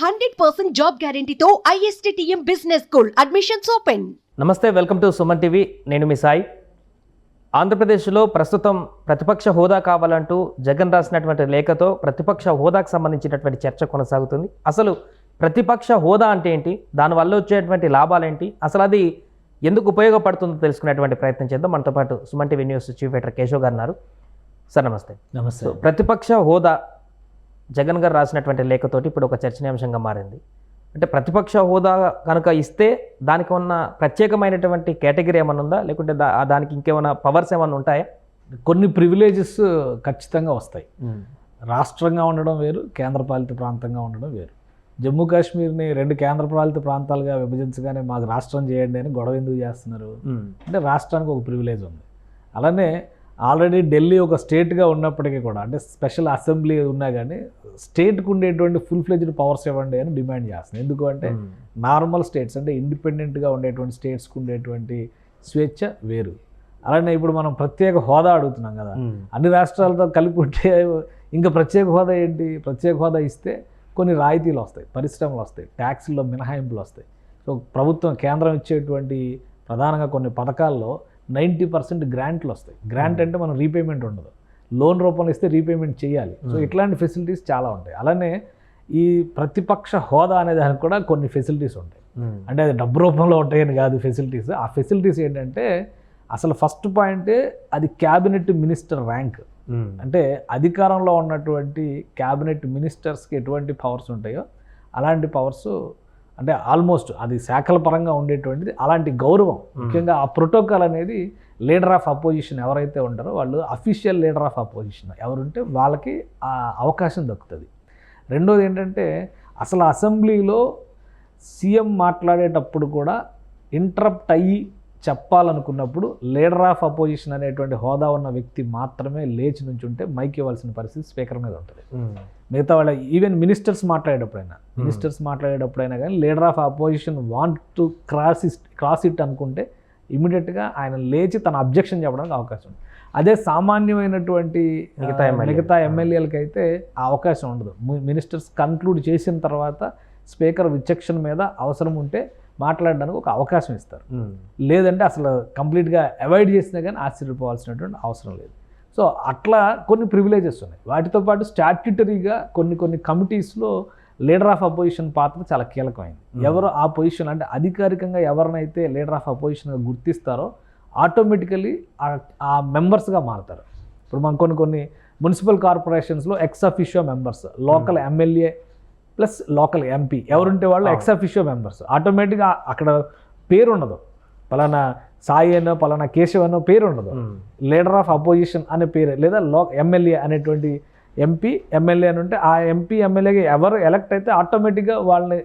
100% job గ్యారంటీతో ISTTM business school admissions open. నమస్తే, welcome to Suman TV. నేను మీ సాయి. ఆంధ్రప్రదేశ్లో ప్రస్తుతం ప్రతిపక్ష హోదా కావాలంటూ జగన్ రాసినటువంటి లేఖతో ప్రతిపక్ష హోదాకు సంబంధించినటువంటి చర్చ కొనసాగుతుంది. అసలు ప్రతిపక్ష హోదా అంటే ఏంటి, దానివల్ల వచ్చేటువంటి లాభాలేంటి, అసలు అది ఎందుకు ఉపయోగపడుతుందో తెలుసుకునేటువంటి ప్రయత్నం చేద్దాం. మనతో పాటు Suman TV news chief editor Keshav గారు ఉన్నారు. సార్ నమస్తే. నమస్తే. ప్రతిపక్ష హోదా జగన్ గారు రాసినటువంటి లేఖతోటి ఇప్పుడు ఒక చర్చనీయాంశంగా మారింది. అంటే ప్రతిపక్ష హోదా కనుక ఇస్తే దానికి ఉన్న ప్రత్యేకమైనటువంటి కేటగిరీ ఏమైనా ఉందా, లేకుంటే దానికి ఇంకేమైనా పవర్స్ ఏమైనా ఉంటాయా? కొన్ని ప్రివిలేజెస్ ఖచ్చితంగా వస్తాయి. రాష్ట్రంగా ఉండడం వేరు, కేంద్రపాలిత ప్రాంతంగా ఉండడం వేరు. జమ్మూ కాశ్మీర్ని 2 కేంద్రపాలిత ప్రాంతాలుగా విభజించగానే మాకు రాష్ట్రం చేయండి అని గొడవ ఎందుకు చేస్తున్నారు అంటే రాష్ట్రానికి ఒక ప్రివిలేజ్ ఉంది. అలానే ఆల్రెడీ ఢిల్లీ ఒక స్టేట్గా ఉన్నప్పటికీ కూడా, అంటే స్పెషల్ అసెంబ్లీ ఉన్నా కానీ స్టేట్కి ఉండేటువంటి ఫుల్ ఫ్లెజ్డ్ పవర్స్ ఇవ్వండి అని డిమాండ్ చేస్తుంది. ఎందుకు అంటే నార్మల్ స్టేట్స్ అంటే ఇండిపెండెంట్గా ఉండేటువంటి స్టేట్స్కి ఉండేటువంటి స్వేచ్ఛ వేరు. అలానే ఇప్పుడు మనం ప్రత్యేక హోదా అడుగుతున్నాం కదా, అన్ని రాష్ట్రాలతో కలిపి ఉంటే ఇంకా ప్రత్యేక హోదా ఏంటి? ప్రత్యేక హోదా ఇస్తే కొన్ని రాయితీలు వస్తాయి, పరిశ్రమలు వస్తాయి, ట్యాక్స్లో మినహాయింపులు వస్తాయి. సో ప్రభుత్వం కేంద్రం ఇచ్చేటువంటి ప్రధానంగా కొన్ని పథకాల్లో 90% గ్రాంట్లు వస్తాయి. గ్రాంట్ అంటే మనం రీపేమెంట్ ఉండదు, లోన్ రూపంలో ఇస్తే రీపేమెంట్ చేయాలి. సో ఇట్లాంటి ఫెసిలిటీస్ చాలా ఉంటాయి. అలానే ఈ ప్రతిపక్ష హోదా అనే దానికి కూడా కొన్ని ఫెసిలిటీస్ ఉంటాయి. అంటే అది డబ్బు రూపంలో ఉంటాయని కాదు ఫెసిలిటీస్. ఆ ఫెసిలిటీస్ ఏంటంటే అసలు ఫస్ట్ పాయింటే అది క్యాబినెట్ మినిస్టర్ ర్యాంక్. అంటే అధికారంలో ఉన్నటువంటి క్యాబినెట్ మినిస్టర్స్కి ఎటువంటి పవర్స్ ఉంటాయో అలాంటి పవర్స్, అంటే ఆల్మోస్ట్ అది శాఖల పరంగా ఉండేటువంటిది. అలాంటి గౌరవం, ముఖ్యంగా ఆ ప్రోటోకాల్ అనేది లీడర్ ఆఫ్ అపోజిషన్ ఎవరైతే ఉంటారో వాళ్ళు అఫీషియల్ లీడర్ ఆఫ్ అపోజిషన్ ఎవరుంటే వాళ్ళకి ఆ అవకాశం దక్కుతుంది. రెండోది ఏంటంటే అసలు అసెంబ్లీలో సీఎం మాట్లాడేటప్పుడు కూడా ఇంటరప్ట్ అయ్యి చెప్పాలనుకున్నప్పుడు లీడర్ ఆఫ్ అపోజిషన్ అనేటువంటి హోదా ఉన్న వ్యక్తి మాత్రమే లేచి నుంచి ఉంటే మైక్ ఇవ్వాల్సిన పరిస్థితి స్పీకర్ మీద ఉంటుంది. మిగతా వాళ్ళ ఈవెన్ మినిస్టర్స్ మాట్లాడేటప్పుడైనా కానీ leader of opposition want to cross it అనుకుంటే ఇమీడియట్గా ఆయన లేచి తన అబ్జెక్షన్ చెప్పడానికి అవకాశం ఉంది. అదే సామాన్యమైనటువంటి మిగతా ఎమ్మెల్యేలకి అయితే ఆ అవకాశం ఉండదు. మినిస్టర్స్ కన్క్లూడ్ చేసిన తర్వాత స్పీకర్ విచక్షణ మీద అవసరం ఉంటే మాట్లాడడానికి ఒక అవకాశం ఇస్తారు. లేదంటే అసలు కంప్లీట్గా అవాయిడ్ చేసినా కానీ ఆశ్చర్యపోవాల్సినటువంటి అవసరం లేదు. సో అట్లా కొన్ని ప్రివిలేజెస్ ఉన్నాయి. వాటితో పాటు స్టాట్యుటరీగా కొన్ని కమిటీస్లో లీడర్ ఆఫ్ అపోజిషన్ పాత్ర చాలా కీలకమైంది. ఎవరు ఆ పొజిషన్ అంటే అధికారికంగా ఎవరినైతే లీడర్ ఆఫ్ అపోజిషన్గా గుర్తిస్తారో ఆటోమేటికలీ ఆ మెంబర్స్గా మారుతారు. ఇప్పుడు మనం కొన్ని మున్సిపల్ కార్పొరేషన్స్లో ex officio members, local MLA plus local MP ఎవరుంటే వాళ్ళు ఎక్స్ అఫిషియో మెంబర్స్. ఆటోమేటిక్గా అక్కడ పేరు ఉండదు, పలానా సాయి అనో పలానా కేశవ్ అనో పేరు ఉండదు. లీడర్ ఆఫ్ అపోజిషన్ అనే పేరు, లేదా ఎమ్మెల్యే అనేటువంటి ఎంపీ ఎమ్మెల్యే అని ఉంటే ఆ ఎంపీ ఎమ్మెల్యేగా ఎవరు ఎలక్ట్ అయితే ఆటోమేటిక్గా వాళ్ళని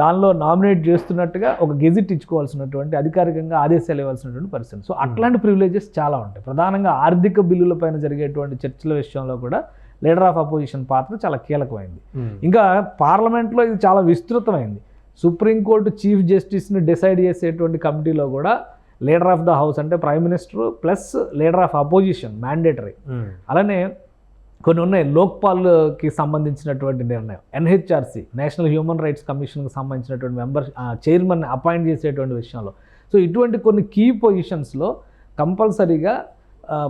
దానిలో నామినేట్ చేస్తున్నట్టుగా ఒక గెజిట్ ఇచ్చుకోవాల్సినటువంటి, అధికారికంగా ఆదేశాలు ఇవ్వాల్సినటువంటి పరిస్థితి. సో అట్లాంటి ప్రివిలేజెస్ చాలా ఉంటాయి. ప్రధానంగా ఆర్థిక బిల్లులపైన జరిగేటువంటి చర్చల విషయంలో కూడా లీడర్ ఆఫ్ అపోజిషన్ పాత్ర చాలా కీలకమైంది. ఇంకా పార్లమెంట్లో ఇది చాలా విస్తృతమైంది. సుప్రీంకోర్టు చీఫ్ జస్టిస్ని డిసైడ్ చేసేటువంటి కమిటీలో కూడా లీడర్ ఆఫ్ ద హౌస్ అంటే prime minister plus leader of opposition mandatory. అలానే కొన్ని ఉన్నాయి లోక్పాల్కి సంబంధించినటువంటి నిర్ణయం, NHRC నేషనల్ హ్యూమన్ రైట్స్ కమిషన్కి సంబంధించినటువంటి చైర్మన్ అపాయింట్ చేసేటువంటి విషయంలో. సో ఇటువంటి కొన్ని కీ పొజిషన్స్లో కంపల్సరీగా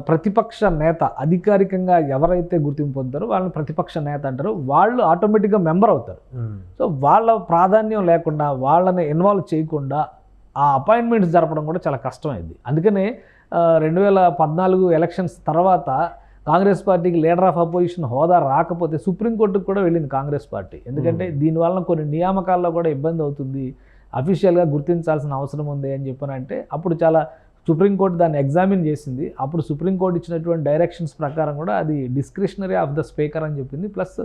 ప్రతిపక్ష నేత అధికారికంగా ఎవరైతే గుర్తింపు పొందుతారో వాళ్ళని ప్రతిపక్ష నేత అంటారు. వాళ్ళు ఆటోమేటిక్గా మెంబర్ అవుతారు. సో వాళ్ళ ప్రాధాన్యం లేకుండా, వాళ్ళని ఇన్వాల్వ్ చేయకుండా ఆ అపాయింట్మెంట్స్ జరపడం కూడా చాలా కష్టమైంది. అందుకనే 2014 ఎలక్షన్స్ తర్వాత కాంగ్రెస్ పార్టీకి లీడర్ ఆఫ్ అపోజిషన్ హోదా రాకపోతే సుప్రీంకోర్టుకు కూడా వెళ్ళింది కాంగ్రెస్ పార్టీ. ఎందుకంటే దీనివల్ల కొన్ని నియామకాల్లో కూడా ఇబ్బంది అవుతుంది, అఫీషియల్గా గుర్తించాల్సిన అవసరం ఉంది అని చెప్పనంటే అప్పుడు చాలా సుప్రీంకోర్టు దాన్ని ఎగ్జామిన్ చేసింది. అప్పుడు సుప్రీంకోర్టు ఇచ్చినటువంటి డైరెక్షన్స్ ప్రకారం కూడా అది డిస్క్రిషనరీ ఆఫ్ ద స్పీకర్ అని చెప్పింది. Plus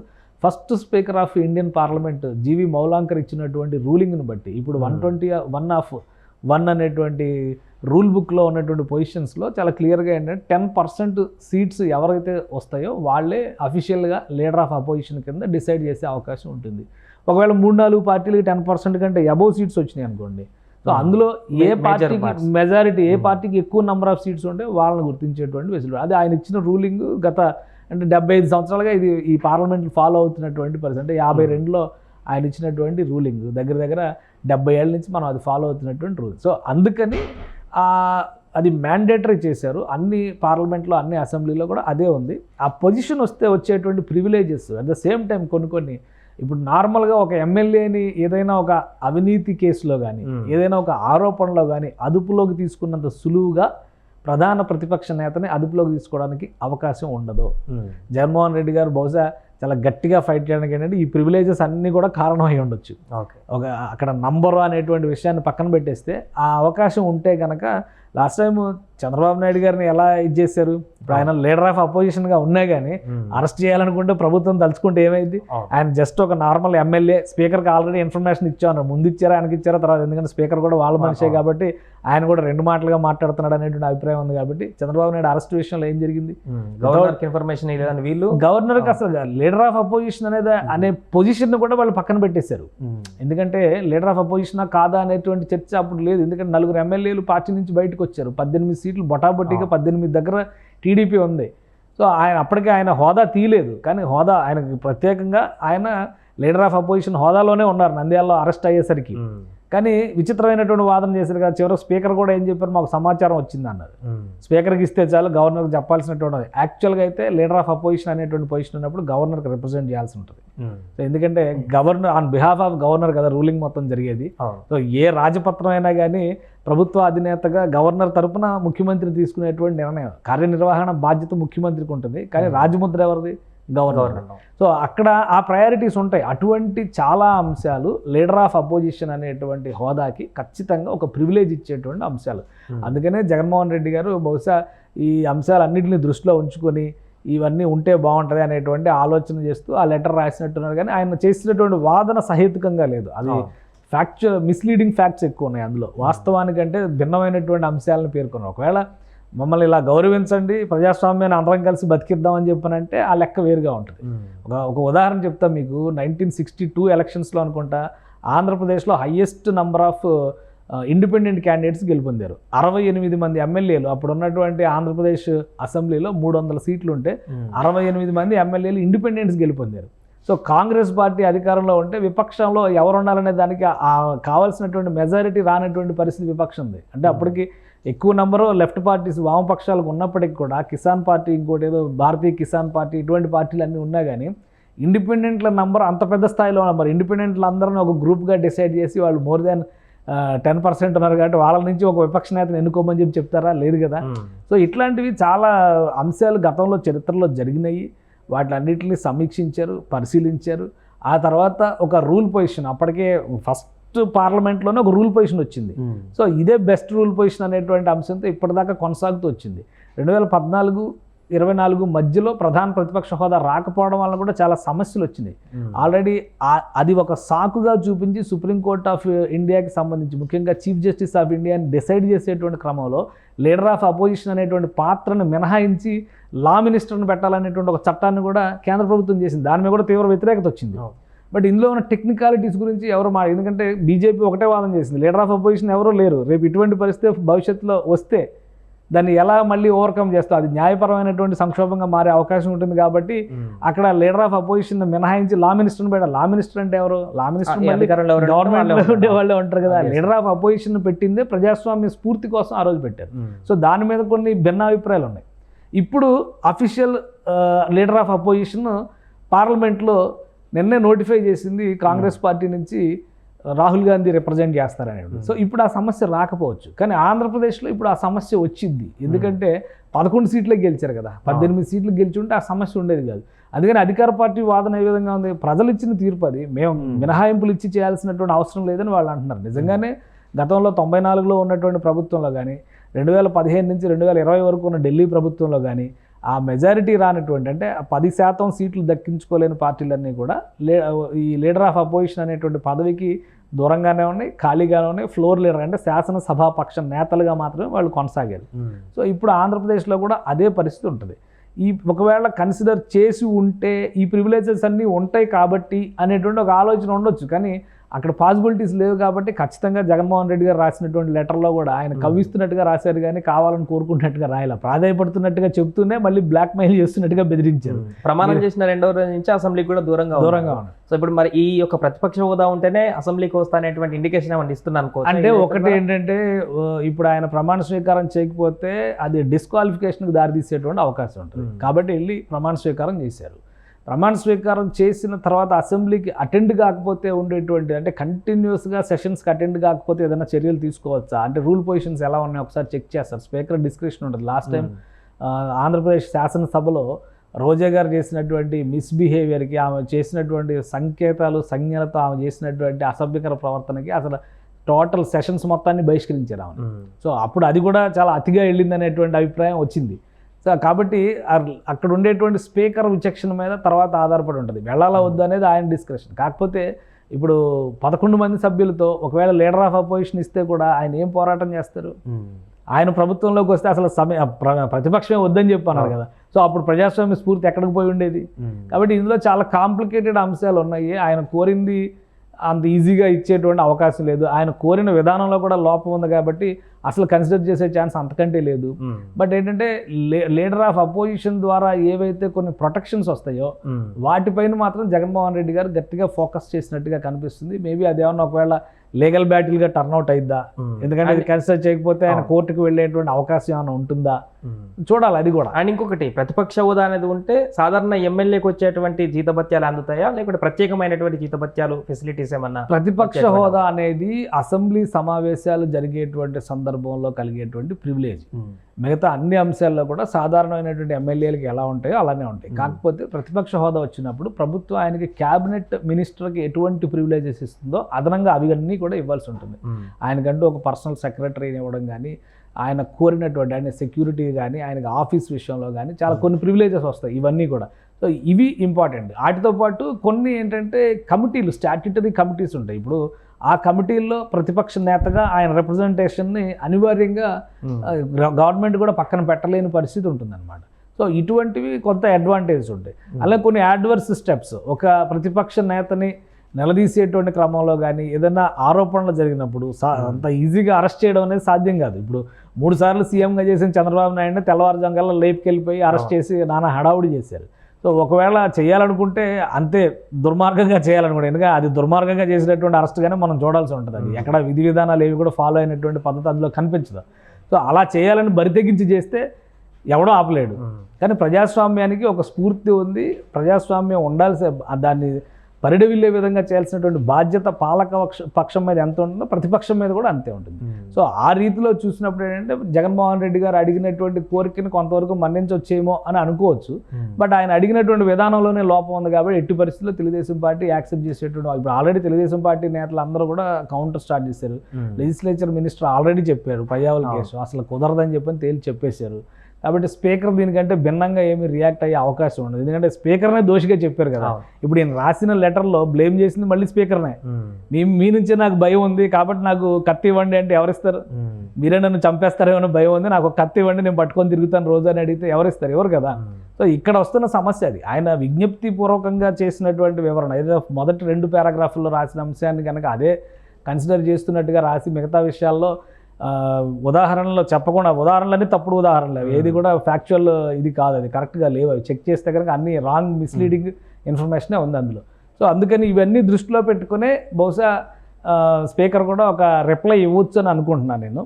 first speaker of Indian parliament G V Mavalankar ఇచ్చినటువంటి రూలింగ్ను బట్టి ఇప్పుడు 121 అనేటువంటి రూల్ బుక్లో ఉన్నటువంటి పొజిషన్స్లో చాలా క్లియర్గా ఏంటంటే 10% సీట్స్ ఎవరైతే వస్తాయో వాళ్ళే అఫీషియల్గా లీడర్ ఆఫ్ అపోజిషన్ కింద డిసైడ్ చేసే అవకాశం ఉంటుంది. ఒకవేళ 3-4 పార్టీలకి 10% కంటే అబోవ్ సీట్స్ వచ్చినాయి అనుకోండి, సో అందులో ఏ పార్టీకి మెజారిటీ, ఏ పార్టీకి ఎక్కువ నెంబర్ ఆఫ్ సీట్స్ ఉంటే వాళ్ళని గుర్తించేటువంటి వెసులుబాటు. అది ఆయన ఇచ్చిన రూలింగ్ గత అంటే 75 సంవత్సరాలుగా ఇది ఈ పార్లమెంట్లో ఫాలో అవుతున్నటువంటి పరిస్థితి. అంటే 52లో ఆయన ఇచ్చినటువంటి రూలింగ్ దగ్గర దగ్గర 70 ఏళ్ళ నుంచి మనం అది ఫాలో అవుతున్నటువంటి రూల్. సో అందుకని అది మ్యాండేటరీ చేశారు. అన్ని పార్లమెంట్లో అన్ని అసెంబ్లీలో కూడా అదే ఉంది. ఆ పొజిషన్ వస్తే వచ్చేటువంటి privileges at the same time కొన్ని ఇప్పుడు నార్మల్గా ఒక ఎమ్మెల్యేని ఏదైనా ఒక అవినీతి కేసులో కానీ ఏదైనా ఒక ఆరోపణలో కానీ అదుపులోకి తీసుకున్నంత సులువుగా ప్రధాన ప్రతిపక్ష నేతని అదుపులోకి తీసుకోవడానికి అవకాశం ఉండదు. జగన్మోహన్ రెడ్డి గారు బహుశా చాలా గట్టిగా ఫైట్ చేయడానికి ఏంటంటే ఈ ప్రివిలేజెస్ అన్నీ కూడా కారణం అయి ఉండొచ్చు. ఒక అక్కడ నంబరు అనేటువంటి విషయాన్ని పక్కన పెట్టేస్తే ఆ అవకాశం ఉంటే కనుక లాస్ట్ టైం చంద్రబాబు నాయుడు గారిని ఎలా ఇది చేశారు, ఇప్పుడు ఆయన లీడర్ ఆఫ్ అపోజిషన్గా ఉన్నా కానీ అరెస్ట్ చేయాలనుకుంటే ప్రభుత్వం తలుచుకుంటే ఏమైంది, ఆయన జస్ట్ ఒక నార్మల్ ఎమ్మెల్యే, స్పీకర్కి ఆల్రెడీ ఇన్ఫర్మేషన్ ఇచ్చాను, ముందు ఇచ్చారా ఆయనకి ఇచ్చారా తర్వాత, ఎందుకంటే స్పీకర్ కూడా వాళ్ళ మనిషే కాబట్టి ఆయన కూడా 2 మాటలుగా మాట్లాడుతున్నాడు అనేటువంటి అభిప్రాయం ఉంది. కాబట్టి చంద్రబాబు నాయుడు అరెస్ట్ విషయంలో ఏం జరిగింది, ఇన్ఫర్మేషన్ వీళ్ళు గవర్నర్కి అసలు లీడర్ ఆఫ్ అపోజిషన్ అనే పొజిషన్ కూడా వాళ్ళు పక్కన పెట్టేశారు. ఎందుకంటే లీడర్ ఆఫ్ అపోజిషనా కాదా అనేటువంటి చర్చ అప్పుడు లేదు. ఎందుకంటే 4 ఎమ్మెల్యేలు పార్టీ నుంచి బయటకు వచ్చారు, 18 సీట్లు బొటాబొట్టిగా 18 దగ్గర టీడీపీ ఉంది. సో ఆయన అప్పటికే ఆయన హోదా తీయలేదు, కానీ హోదా ఆయనకు ప్రత్యేకంగా ఆయన లీడర్ ఆఫ్ అపోజిషన్ హోదాలోనే ఉన్నారు నంద్యాలలో అరెస్ట్ అయ్యేసరికి. కానీ విచిత్రమైనటువంటి వాదన చేశారు కదా, చివరికి స్పీకర్ కూడా ఏం చెప్పారు, మాకు సమాచారం వచ్చింది అన్నారు. స్పీకర్కి ఇస్తే చాలు, గవర్నర్కి చెప్పాల్సినటువంటి యాక్చువల్గా అయితే లీడర్ ఆఫ్ అపోజిషన్ అనేటువంటి పొజిషన్ ఉన్నప్పుడు గవర్నర్కి రిప్రజెంట్ చేయాల్సి ఉంటుంది. సో ఎందుకంటే governor on behalf of governor కదా రూలింగ్ మొత్తం జరిగేది. సో ఏ రాజపత్రం అయినా కానీ ప్రభుత్వ అధినేతగా గవర్నర్ తరపున ముఖ్యమంత్రి తీసుకునేటువంటి నిర్ణయం, కార్యనిర్వహణ బాధ్యత ముఖ్యమంత్రికి ఉంటుంది, కానీ రాజముద్ర ఎవరిది, గవర్నర్. సో అక్కడ ఆ ప్రయారిటీస్ ఉంటాయి. అటువంటి చాలా అంశాలు లీడర్ ఆఫ్ అపోజిషన్ అనేటువంటి హోదాకి ఖచ్చితంగా ఒక ప్రివిలేజ్ ఇచ్చేటువంటి అంశాలు. అందుకనే జగన్మోహన్ రెడ్డి గారు బహుశా ఈ అంశాలన్నింటినీ దృష్టిలో ఉంచుకొని ఇవన్నీ ఉంటే బాగుంటుంది అనేటువంటి ఆలోచన చేస్తూ ఆ లెటర్ రాసినట్టున్నారు. కానీ ఆయన చేసినటువంటి వాదన సహేతుకంగా లేదు. అది మిస్లీడింగ్ ఫ్యాక్ట్స్ ఎక్కువ ఉన్నాయి అందులో. వాస్తవానికంటే భిన్నమైనటువంటి అంశాలను పేర్కొన్నారు. ఒకవేళ మమ్మల్ని ఇలా గౌరవించండి, ప్రజాస్వామ్యాన్ని అందరం కలిసి బతికిద్దామని చెప్పానంటే ఆ లెక్క వేరుగా ఉంటుంది. ఒక ఉదాహరణ చెప్తా మీకు. 1962 ఎలక్షన్స్లో అనుకుంటా ఆంధ్రప్రదేశ్లో highest number of independent candidates గెలుపొందారు. 68 మంది ఎమ్మెల్యేలు. అప్పుడు ఉన్నటువంటి ఆంధ్రప్రదేశ్ అసెంబ్లీలో 300 సీట్లు ఉంటే 68 మంది ఎమ్మెల్యేలు ఇండిపెండెంట్స్ గెలుపొందారు. సో కాంగ్రెస్ పార్టీ అధికారంలో ఉంటే విపక్షంలో ఎవరు ఉండాలనే దానికి కావాల్సినటువంటి మెజారిటీ రానటువంటి పరిస్థితి విపక్షం ఉంది. అంటే అప్పటికి ఎక్కువ నెంబరు లెఫ్ట్ పార్టీస్ వామపక్షాలకు ఉన్నప్పటికీ కూడా కిసాన్ పార్టీ, ఇంకోటి ఏదో భారతీయ కిసాన్ పార్టీ, ఇటువంటి పార్టీలు అన్నీ ఉన్నా కానీ ఇండిపెండెంట్ల నెంబర్ అంత పెద్ద స్థాయిలో ఉన్నారు. ఇండిపెండెంట్లు అందరినీ ఒక గ్రూప్గా డిసైడ్ చేసి వాళ్ళు మోర్ దాన్ 10% ఉన్నారు కాబట్టి వాళ్ళ నుంచి ఒక విపక్ష నేతను ఎన్నుకోమని చెప్తారా, లేదు కదా. సో ఇట్లాంటివి చాలా అంశాలు గతంలో చరిత్రలో జరిగినాయి. వాటిలన్నింటినీ సమీక్షించారు, పరిశీలించారు. ఆ తర్వాత ఒక రూల్ పొజిషన్, అప్పటికే ఫస్ట్ పార్లమెంట్లోనే ఒక రూల్ పొజిషన్ వచ్చింది. సో ఇదే బెస్ట్ రూల్ పొజిషన్ అనేటువంటి అంశంతో ఇప్పటిదాకా కొనసాగుతూ వచ్చింది. 2014-24 మధ్యలో ప్రధాన ప్రతిపక్ష హోదా రాకపోవడం వల్ల కూడా చాలా సమస్యలు వచ్చినాయి. ఆల్రెడీ అది ఒక సాకుగా చూపించి సుప్రీంకోర్టు ఆఫ్ ఇండియాకి సంబంధించి ముఖ్యంగా చీఫ్ జస్టిస్ ఆఫ్ ఇండియాని డిసైడ్ చేసేటువంటి క్రమంలో లీడర్ ఆఫ్ అపోజిషన్ అనేటువంటి పాత్రను మినహాయించి లా మినిస్టర్ని పెట్టాలనేటువంటి ఒక చట్టాన్ని కూడా కేంద్ర ప్రభుత్వం చేసింది. దాని మీద కూడా తీవ్ర వ్యతిరేకత వచ్చింది. బట్ ఇందులో ఉన్న టెక్నికాలిటీస్ గురించి ఎవరు ఎందుకంటే బీజేపీ ఒకటే వాదన చేసింది, లీడర్ ఆఫ్ అపోజిషన్ ఎవరూ లేరు, రేపు ఇటువంటి పరిస్థితి భవిష్యత్తులో వస్తే దాన్ని ఎలా మళ్ళీ ఓవర్కమ్ చేస్తాం, అది న్యాయపరమైనటువంటి సంక్షోభంగా మారే అవకాశం ఉంటుంది. కాబట్టి అక్కడ లీడర్ ఆఫ్ అపోజిషన్ మినహాయించి లా మినిస్టర్ని పెట్టాలి. లా మినిస్టర్ అంటే ఎవరు, లా మినిస్టర్ గవర్నమెంట్లో ఉండే వాళ్ళే ఉంటారు కదా. లీడర్ ఆఫ్ అపోజిషన్ పెట్టిందే ప్రజాస్వామ్య స్ఫూర్తి కోసం ఆ రోజు పెట్టారు. సో దాని మీద కొన్ని భిన్నాభిప్రాయాలు ఉన్నాయి. ఇప్పుడు అఫీషియల్ లీడర్ ఆఫ్ అపోజిషన్ పార్లమెంట్లో నిన్నే నోటిఫై చేసింది, కాంగ్రెస్ పార్టీ నుంచి రాహుల్ గాంధీ రిప్రజెంట్ చేస్తారనేది. సో ఇప్పుడు ఆ సమస్య రాకపోవచ్చు, కానీ ఆంధ్రప్రదేశ్లో ఇప్పుడు ఆ సమస్య వచ్చింది. ఎందుకంటే 11 సీట్లకు గెలిచారు కదా, 18 సీట్లు గెలిచుంటే ఆ సమస్య ఉండేది కాదు. అందుకని అధికార పార్టీ వాదన ఏ విధంగా ఉంది, ప్రజలు ఇచ్చిన తీర్పు అది, మేము మినహాయింపులు ఇచ్చి చేయాల్సినటువంటి అవసరం లేదని వాళ్ళు అంటున్నారు. నిజంగానే గతంలో 94లో ఉన్నటువంటి ప్రభుత్వంలో కానీ 2015 నుంచి 2020 వరకు ఉన్న ఢిల్లీ ప్రభుత్వంలో కానీ ఆ మెజారిటీ రానటువంటి, అంటే 10% సీట్లు దక్కించుకోలేని పార్టీలన్నీ కూడా ఈ లీడర్ ఆఫ్ అపోజిషన్ అనేటువంటి పదవికి దూరంగానే ఉన్నాయి, ఖాళీగానే ఉన్నాయి. ఫ్లోర్ లీడర్ అంటే శాసనసభాపక్ష నేతలుగా మాత్రమే వాళ్ళు కొనసాగారు. సో ఇప్పుడు ఆంధ్రప్రదేశ్లో కూడా అదే పరిస్థితి ఉంటుంది. ఒకవేళ కన్సిడర్ చేసి ఉంటే ఈ ప్రివిలేజెస్ అన్నీ ఉంటాయి కాబట్టి అనేటువంటి ఒక ఆలోచన ఉండొచ్చు, కానీ అక్కడ పాసిబిలిటీస్ లేవు కాబట్టి ఖచ్చితంగా జగన్మోహన్ రెడ్డి గారు రాసినటువంటి లెటర్లో కూడా ఆయన కవ్విస్తున్నట్టుగా రాశారు కానీ కావాలని కోరుకుంటున్నట్టుగా రాయాల, ప్రాధాయపడుతున్నట్టుగా చెప్తూనే మళ్ళీ బ్లాక్ మెయిల్ చేస్తున్నట్టుగా బెదిరించారు. ప్రమాణం చేసిన 2వ రోజు నుంచి అసెంబ్లీకి కూడా దూరంగా ఉన్నారు. సో ఇప్పుడు మరి ఈ యొక్క ప్రతిపక్ష హోదా ఉంటేనే అసెంబ్లీకి వస్తా అనేటువంటి ఇండికేషన్ ఏమన్నా ఇస్తున్నాను అంటే ఒకటి ఏంటంటే ఇప్పుడు ఆయన ప్రమాణ స్వీకారం చేయకపోతే అది డిస్క్వాలిఫికేషన్కి దారితీసేటువంటి అవకాశం ఉంటుంది కాబట్టి వెళ్ళి ప్రమాణ స్వీకారం చేశారు. ప్రమాణ స్వీకారం చేసిన తర్వాత అసెంబ్లీకి అటెండ్ కాకపోతే ఉండేటువంటి అంటే కంటిన్యూస్గా సెషన్స్కి అటెండ్ కాకపోతే ఏదైనా చర్యలు తీసుకోవచ్చా అంటే రూల్ పొజిషన్స్ ఎలా ఉన్నాయో ఒకసారి చెక్ చేస్తారు. స్పీకర్ డిస్క్రిప్షన్ ఉంటుంది. లాస్ట్ టైం ఆంధ్రప్రదేశ్ శాసనసభలో రోజా గారు చేసినటువంటి మిస్బిహేవియర్కి, ఆమె చేసినటువంటి సంకేతాలు సంజ్ఞలతో ఆమె చేసినటువంటి అసభ్యకర ప్రవర్తనకి అసలు టోటల్ సెషన్స్ మొత్తాన్ని బహిష్కరించారు ఆమె. సో అప్పుడు అది కూడా చాలా అతిగా వెళ్ళింది అనేటువంటి అభిప్రాయం వచ్చింది. సో కాబట్టి అక్కడ ఉండేటువంటి స్పీకర్ విచక్షణ మీద తర్వాత ఆధారపడి ఉంటుంది, వెళ్ళాలా వద్దు అనేది ఆయన డిస్కషన్. కాకపోతే ఇప్పుడు 11 మంది సభ్యులతో ఒకవేళ లీడర్ ఆఫ్ అపోజిషన్ ఇస్తే కూడా ఆయన ఏం పోరాటం చేస్తారు? ఆయన ప్రభుత్వంలోకి వస్తే అసలు ప్రతిపక్షమే వద్దని చెప్పన్నారు కదా. సో అప్పుడు ప్రజాస్వామ్య స్ఫూర్తి ఎక్కడికి పోయి ఉండేది? కాబట్టి ఇందులో చాలా కాంప్లికేటెడ్ అంశాలు ఉన్నాయి. ఆయన కోరింది అంత ఈజీగా ఇచ్చేటువంటి అవకాశం లేదు. ఆయన కోరిన విధానంలో కూడా లోపం ఉంది కాబట్టి అసలు కన్సిడర్ చేసే ఛాన్స్ అంతకంటే లేదు. బట్ ఏంటంటే లీడర్ ఆఫ్ అపోజిషన్ ద్వారా ఏవైతే కొన్ని ప్రొటెక్షన్స్ వస్తాయో వాటిపైన మాత్రం జగన్మోహన్ రెడ్డి గారు గట్టిగా ఫోకస్ చేసినట్టుగా కనిపిస్తుంది. మేబీ అదేమన్నా ఒకవేళ లీగల్ బ్యాటిల్గా టర్న్అవుట్ అయిద్దా? ఎందుకంటే అది కన్సిడర్ చేయకపోతే ఆయన కోర్టుకు వెళ్ళేటువంటి అవకాశం ఏమైనా ఉంటుందా చూడాలి. అది కూడా. అండ్ ఇంకొకటి, ప్రతిపక్ష హోదా అనేది ఉంటే సాధారణ ఎమ్మెల్యేకి వచ్చేటువంటి జీతభత్యాలు అందుతాయా లేకపోతే ప్రత్యేకమైనటువంటి జీతభత్యాలు ఫెసిలిటీస్ ఏమన్నా? ప్రతిపక్ష హోదా అనేది అసెంబ్లీ సమావేశాలు జరిగేటువంటి సందర్భంలో కలిగేటువంటి ప్రివిలేజ్. మిగతా అన్ని అంశాల్లో కూడా సాధారణమైనటువంటి ఎమ్మెల్యేలకు ఎలా ఉంటాయో అలానే ఉంటాయి. కాకపోతే ప్రతిపక్ష హోదా వచ్చినప్పుడు ప్రభుత్వం ఆయనకి క్యాబినెట్ మినిస్టర్కి ఎటువంటి ప్రివిలేజెస్ ఇస్తుందో అదనంగా అవన్నీ కూడా ఇవ్వాల్సి ఉంటుంది. ఆయనకంటూ ఒక పర్సనల్ సెక్రటరీని ఇవ్వడం కానీ, ఆయన కోరినటువంటి ఆయన సెక్యూరిటీ కానీ, ఆయనకి ఆఫీస్ విషయంలో కానీ చాలా కొన్ని ప్రివిలేజెస్ వస్తాయి. ఇవన్నీ కూడా సో ఇవి ఇంపార్టెంట్. వాటితో పాటు కొన్ని ఏంటంటే కమిటీలు, స్టాట్యుటరీ కమిటీస్ ఉంటాయి. ఇప్పుడు ఆ కమిటీల్లో ప్రతిపక్ష నేతగా ఆయన రిప్రజెంటేషన్ని అనివార్యంగా గవర్నమెంట్ కూడా పక్కన పెట్టలేని పరిస్థితి ఉంటుందన్నమాట. సో ఇటువంటివి కొంత అడ్వాంటేజెస్ ఉంటాయి. అలాగే కొన్ని యాడ్వర్స్ స్టెప్స్, ఒక ప్రతిపక్ష నేతని నిలదీసేటువంటి క్రమంలో కానీ ఏదైనా ఆరోపణలు జరిగినప్పుడు అంత ఈజీగా అరెస్ట్ చేయడం అనేది సాధ్యం కాదు. ఇప్పుడు 3 సార్లు సీఎంగా చేసిన చంద్రబాబు నాయుడుని తెల్లవారుజాముకల్లా లేపుకెళ్ళిపోయి అరెస్ట్ చేసి నానా హడావుడి చేశారు. సో ఒకవేళ చేయాలనుకుంటే అంతే దుర్మార్గంగా చేయాలనుకుంటే, ఎందుకంటే అది దుర్మార్గంగా చేసినటువంటి అరెస్ట్గానే మనం చూడాల్సి ఉంటుంది. అది ఎక్కడ విధి విధానాలు ఏవి కూడా ఫాలో అయినటువంటి పద్ధతి అందులో కనిపించదు. సో అలా చేయాలని బరితెగించి చేస్తే ఎవడో ఆపలేడు. కానీ ప్రజాస్వామ్యానికి ఒక స్ఫూర్తి ఉంది. ప్రజాస్వామ్యం ఉండాల్సి దాన్ని పరిడవిల్లే విధంగా చేయాల్సినటువంటి బాధ్యత పాలక పక్షం మీద ఎంత ఉంటుందో ప్రతిపక్షం మీద కూడా అంతే ఉంటుంది. సో ఆ రీతిలో చూసినప్పుడు ఏంటంటే జగన్మోహన్ రెడ్డి గారు అడిగినటువంటి కోరికను కొంతవరకు మన్నించొచ్చేమో అని అనుకోవచ్చు. బట్ ఆయన అడిగినటువంటి విధానంలోనే లోపం ఉంది కాబట్టి ఎట్టి పరిస్థితుల్లో తెలుగుదేశం పార్టీ యాక్సెప్ట్ చేసేటువంటి, ఇప్పుడు ఆల్రెడీ తెలుగుదేశం పార్టీ నేతలు అందరూ కూడా కౌంటర్ స్టార్ట్ చేశారు. లెజిస్లేచర్ మినిస్టర్ ఆల్రెడీ చెప్పారు పయ్యావుల కేసు అసలు కుదరదని చెప్పని తేల్చి చెప్పేశారు. కాబట్టి స్పీకర్ దీనికంటే భిన్నంగా ఏమీ రియాక్ట్ అయ్యే అవకాశం ఉండదు. ఎందుకంటే స్పీకర్నే దోషిగా చెప్పారు కదా. ఇప్పుడు నేను రాసిన లెటర్లో బ్లేమ్ చేసింది మళ్ళీ స్పీకర్నే. మీ నుంచే నాకు భయం ఉంది కాబట్టి నాకు కత్తి ఇవ్వండి అంటే ఎవరిస్తారు? మీరే నన్ను చంపేస్తారేమో భయం ఉంది, నాకు కత్తి ఇవ్వండి నేను పట్టుకొని తిరుగుతాను రోజు అని అడిగితే ఎవరిస్తారు? ఎవరు కదా. సో ఇక్కడ వస్తున్న సమస్య అది. ఆయన విజ్ఞప్తి పూర్వకంగా చేసినటువంటి వివరణ ఏదో మొదటి 2 పారాగ్రాఫ్ల్లో రాసిన అంశాన్ని కనుక అదే కన్సిడర్ చేస్తున్నట్టుగా రాసి మిగతా విషయాల్లో ఉదాహరణలో చెప్పకుండా, ఉదాహరణలన్నీ తప్పుడు ఉదాహరణలు, ఏది కూడా ఫ్యాక్చువల్ ఇది కాదు, అది కరెక్ట్గా లేవు. అవి చెక్ చేస్తే కనుక అన్ని రాంగ్ మిస్లీడింగ్ ఇన్ఫర్మేషనే ఉంది అందులో. సో అందుకని ఇవన్నీ దృష్టిలో పెట్టుకునే బహుశా స్పీకర్ కూడా ఒక రిప్లై ఇవ్వచ్చు అని అనుకుంటున్నాను నేను.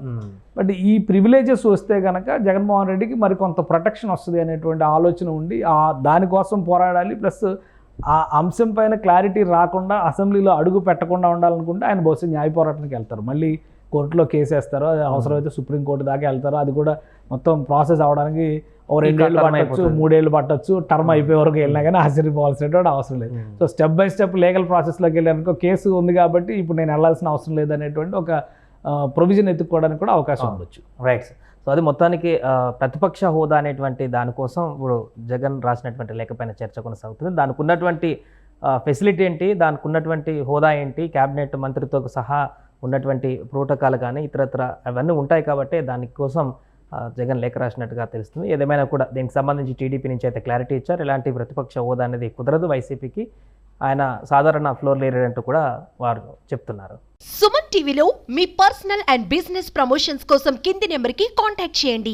బట్ ఈ ప్రివిలేజెస్ వస్తే కనుక జగన్మోహన్ రెడ్డికి మరికొంత ప్రొటెక్షన్ వస్తుంది అనేటువంటి ఆలోచన ఉండి దానికోసం పోరాడాలి. ప్లస్ ఆ అంశం పైన క్లారిటీ రాకుండా అసెంబ్లీలో అడుగు పెట్టకుండా ఉండాలనుకుంటే ఆయన బహుశా న్యాయ పోరాటానికి వెళ్తారు. మళ్ళీ కోర్టులో కేసు వేస్తారో, అవసరమైతే సుప్రీంకోర్టు దాకా వెళ్తారో. అది కూడా మొత్తం ప్రాసెస్ అవడానికి 2 ఏళ్ళు పట్టచ్చు, 3 ఏళ్ళు పట్టచ్చు. టర్మ్ అయిపోయే వరకు వెళ్ళినా కానీ ఆశ్చర్యపోవాల్సినటువంటి అవసరం లేదు. So step by step legal ప్రాసెస్లోకి వెళ్ళారనుకో, కేసు ఉంది కాబట్టి ఇప్పుడు నేను వెళ్ళాల్సిన అవసరం లేదనేటువంటి ఒక ప్రొవిజన్ ఎత్తుక్కోవడానికి కూడా అవకాశం ఉండొచ్చు. రైట్. సో అది మొత్తానికి ప్రతిపక్ష హోదా అనేటువంటి దానికోసం ఇప్పుడు జగన్ రాసినటువంటి లేఖపైన చర్చ కొనసాగుతుంది. దానికి ఉన్నటువంటి ఫెసిలిటీ ఏంటి, దానికి ఉన్నటువంటి హోదా ఏంటి, క్యాబినెట్ మంత్రితో సహా ఉన్నటువంటి ప్రోటోకాల్ కానీ ఇతరత్ర అవన్నీ ఉంటాయి కాబట్టి దానికోసం జగన్ లేఖ రాసినట్టుగా తెలుస్తుంది. ఏదేమైనా కూడా దీనికి సంబంధించి టీడీపీ నుంచి అయితే క్లారిటీ ఇచ్చారు. ఇలాంటి ప్రతిపక్ష హోదా అనేది కుదరదు వైసీపీకి. ఆయన సాధారణ ఫ్లోర్ లీడర్ అంటూ కూడా వారు చెప్తున్నారు. సుమన్ టీవీలో మీ పర్సనల్ అండ్ బిజినెస్ ప్రమోషన్స్ కోసం కింది నెంబర్కి కాంటాక్ట్ చేయండి.